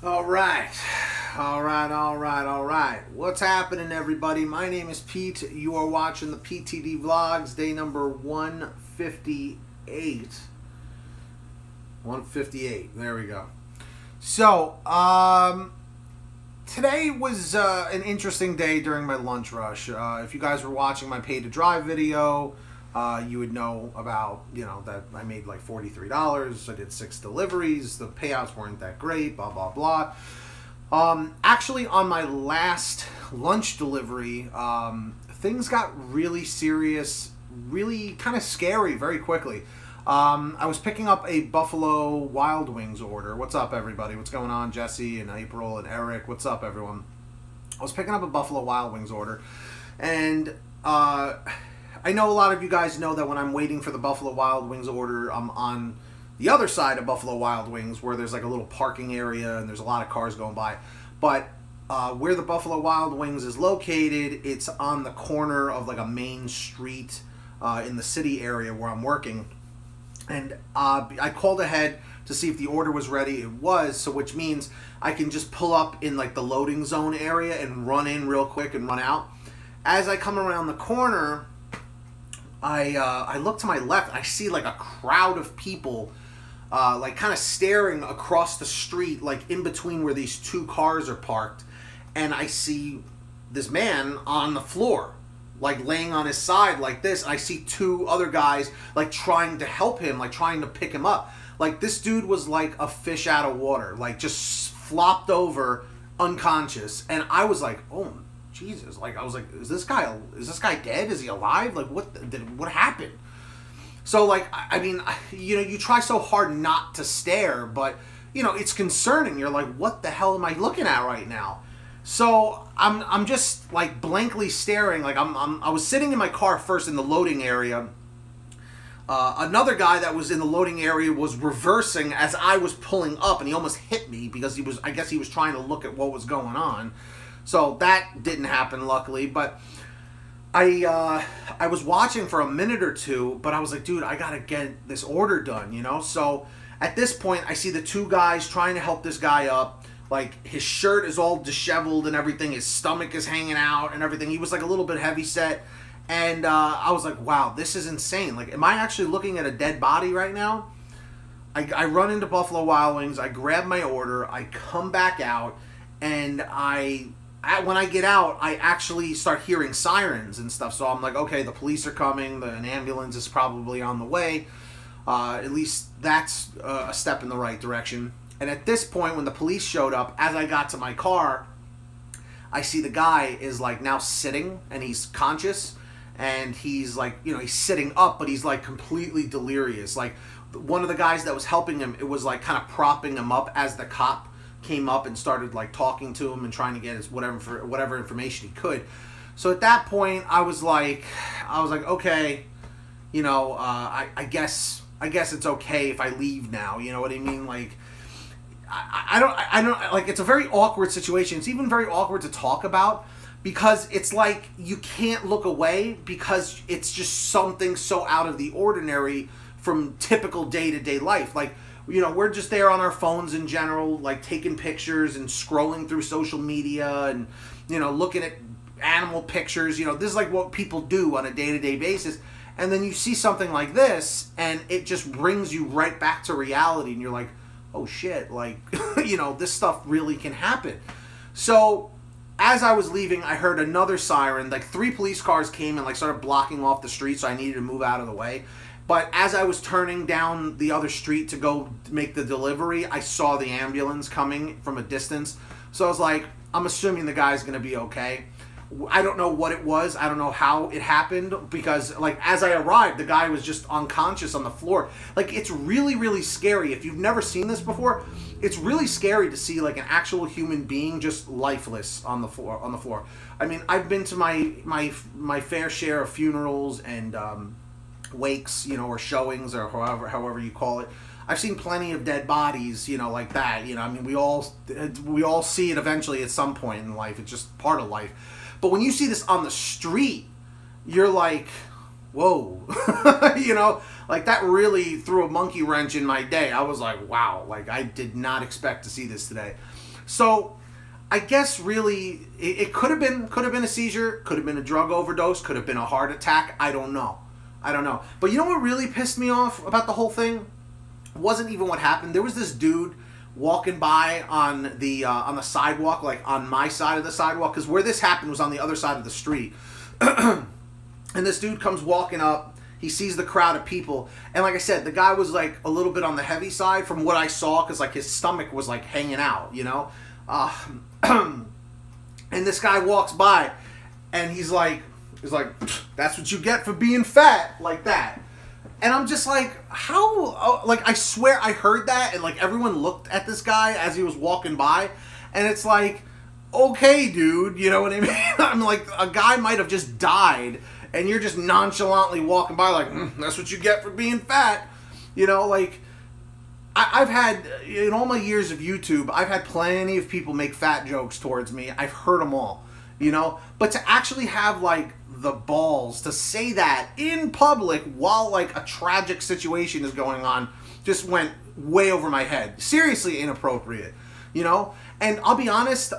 All right. What's happening, everybody? My name is Pete. You are watching the PTD Vlogs, day number 158. 158. There we go. So, today was an interesting day during my lunch rush. If you guys were watching my pay to drive video, you would know about, that I made like $43. I did 6 deliveries. The payouts weren't that great, blah, blah, blah. Actually, on my last lunch delivery, things got really serious, really kind of scary very quickly. I was picking up a Buffalo Wild Wings order. What's up, everybody? What's going on? Jesse and April and Eric. What's up, everyone? I was picking up a Buffalo Wild Wings order, and I know a lot of you guys know that when I'm waiting for the Buffalo Wild Wings order, I'm on the other side of Buffalo Wild Wings where there's like a little parking area and there's a lot of cars going by. But where the Buffalo Wild Wings is located, it's on the corner of like a main street in the city area where I'm working. And I called ahead to see if the order was ready. It was, so which means I can just pull up in like the loading zone area and run in real quick and run out. As I come around the corner, I look to my left and I see like a crowd of people like kind of staring across the street, like in between where these 2 cars are parked, and I see this man on the floor, like laying on his side like this. I see 2 other guys like trying to help him, like trying to pick him up. Like this dude was like a fish out of water, like just flopped over unconscious, and I was like, oh Jesus, like I was like, is this guy dead? Is he alive? Like what happened? So like, I mean, you try so hard not to stare, but it's concerning. You're like, what the hell am I looking at right now? So I'm just like blankly staring. Like I was sitting in my car first in the loading area. Another guy that was in the loading area was reversing as I was pulling up, and he almost hit me because I guess he was trying to look at what was going on. So that didn't happen, luckily. But I was watching for a minute or two, but I was like, dude, I gotta get this order done, So at this point, I see the 2 guys trying to help this guy up. Like, his shirt is all disheveled and everything. His stomach is hanging out and everything. He was like a little bit heavy set. And I was like, wow, this is insane. Like, am I actually looking at a dead body right now? I run into Buffalo Wild Wings. I grab my order. I come back out. And when I get out, I actually start hearing sirens and stuff. So I'm like, okay, the police are coming. An ambulance is probably on the way. At least that's a step in the right direction. And at this point, when the police showed up, as I got to my car, I see the guy is like now sitting and he's conscious. And he's like, he's sitting up, but he's like completely delirious. Like one of the guys that was helping him, it was like kind of propping him up as the cop came up and started like talking to him and trying to get his whatever information he could. So at that point, I was like, okay, I guess it's okay if I leave now. You know what I mean? Like, I don't like, it's a very awkward situation. It's even very awkward to talk about because it's like you can't look away because it's just something so out of the ordinary from typical day-to-day life. Like, we're just there on our phones in general, like taking pictures and scrolling through social media and, looking at animal pictures. This is like what people do on a day-to-day basis. And then you see something like this and it just brings you right back to reality. And you're like, oh shit, like, this stuff really can happen. So as I was leaving, I heard another siren. Like 3 police cars came and like started blocking off the street. So I needed to move out of the way. But as I was turning down the other street to go make the delivery, I saw the ambulance coming from a distance. So I was like, I'm assuming the guy's going to be okay. I don't know what it was. I don't know how it happened because, like, as I arrived, the guy was just unconscious on the floor. Like, it's really, really scary. If you've never seen this before, it's really scary to see, like, an actual human being just lifeless on the floor. I mean, I've been to my fair share of funerals and wakes, or showings, or however you call it. I've seen plenty of dead bodies, like that. I mean, we all see it eventually at some point in life. It's just part of life. But when you see this on the street, you're like, whoa, like that really threw a monkey wrench in my day. I was like, wow, like I did not expect to see this today. So I guess really it could have been a seizure, could have been a drug overdose, could have been a heart attack. I don't know. But you know what really pissed me off about the whole thing? Wasn't even what happened. There was this dude walking by on the sidewalk, like on my side of the sidewalk, because where this happened was on the other side of the street. And this dude comes walking up. He sees the crowd of people, and like I said, the guy was like a little bit on the heavy side from what I saw, because like his stomach was like hanging out, you know. And this guy walks by, and he's like, "That's what you get for being fat," like that. And I'm just like, how? Like, I swear I heard that, and like everyone looked at this guy as he was walking by, and it's like, okay, dude, you know what I mean? I'm like, a guy might have just died, and you're just nonchalantly walking by like, that's what you get for being fat. You know, like, I've had, in all my years of YouTube, I've had plenty of people make fat jokes towards me. I've heard them all, you know? But to actually have, like, the balls to say that in public while, like, a tragic situation is going on just went way over my head. Seriously inappropriate, you know? And I'll be honest,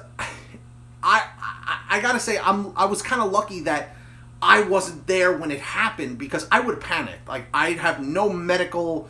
I gotta say, I was kind of lucky that I wasn't there when it happened, because I would have panicked. Like, I have no medical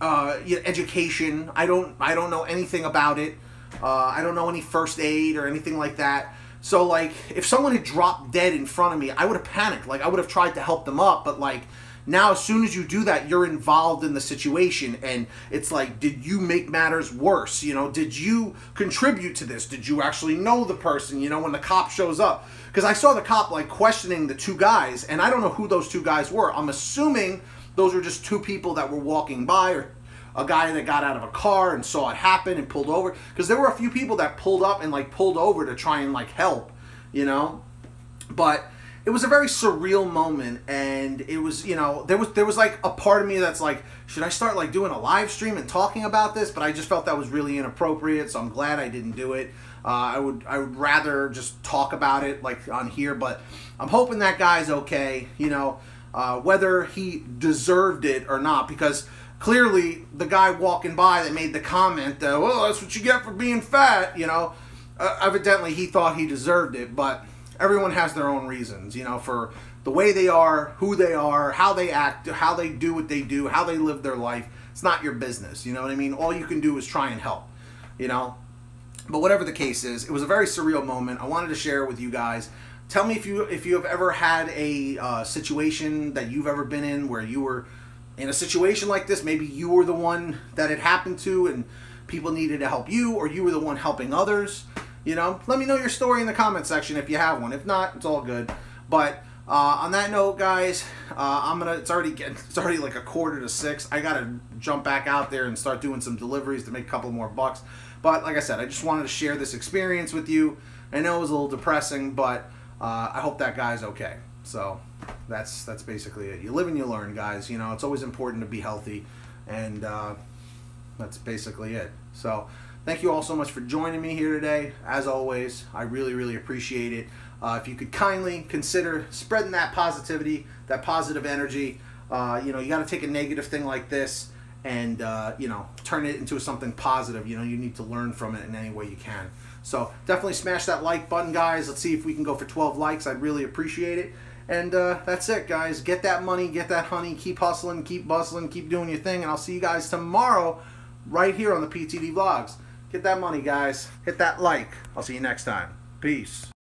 education. I don't know anything about it. I don't know any first aid or anything like that. So, like, if someone had dropped dead in front of me, I would have panicked. Like, I would have tried to help them up. But, like, now as soon as you do that, you're involved in the situation. And it's like, did you make matters worse? You know, did you contribute to this? Did you actually know the person, you know, when the cop shows up? Because I saw the cop, like, questioning the two guys, and I don't know who those two guys were. I'm assuming those were just two people that were walking by, or a guy that got out of a car and saw it happen and pulled over. Because there were a few people that pulled up and, like, pulled over to try and, like, help, you know? But it was a very surreal moment, and it was, you know, there was like a part of me that's like, should I start like doing a live stream and talking about this? But I just felt that was really inappropriate, so I'm glad I didn't do it. I would rather just talk about it like on here, but I'm hoping that guy's okay, you know, whether he deserved it or not, because clearly the guy walking by that made the comment, well, that's what you get for being fat, you know, evidently he thought he deserved it. But everyone has their own reasons, you know, for the way they are, who they are, how they act, how they do what they do, how they live their life. It's not your business, you know what I mean? All you can do is try and help, you know? But whatever the case is, it was a very surreal moment. I wanted to share it with you guys. Tell me if you have ever had a situation that you've ever been in where you were in a situation like this. Maybe you were the one that it happened to and people needed to help you, or you were the one helping others. You know, let me know your story in the comment section if you have one. If not, it's all good. But on that note, guys, it's already like 5:45. I gotta jump back out there and start doing some deliveries to make a couple more bucks. But like I said, I just wanted to share this experience with you. I know it was a little depressing, but I hope that guy's okay. So that's basically it. You live and you learn, guys. You know, it's always important to be healthy, and that's basically it. So thank you all so much for joining me here today. As always, I really, really appreciate it. If you could kindly consider spreading that positivity, that positive energy. You know, you got to take a negative thing like this and, you know, turn it into something positive. You know, you need to learn from it in any way you can. So definitely smash that like button, guys. Let's see if we can go for 12 likes. I'd really appreciate it. And that's it, guys. Get that money, get that honey, keep hustling, keep bustling, keep doing your thing. And I'll see you guys tomorrow right here on the PTD Vlogs. Get that money, guys. Hit that like. I'll see you next time. Peace.